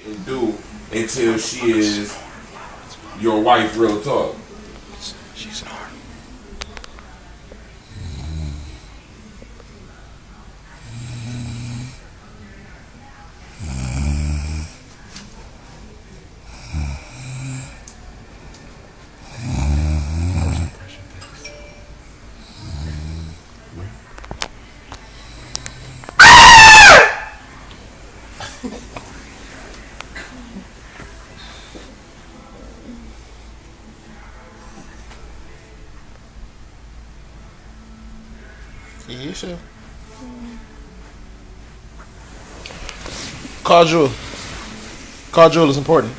and do until she is your wife, real talk. She's an art. You should. Call Jewel. Call Jewel is important.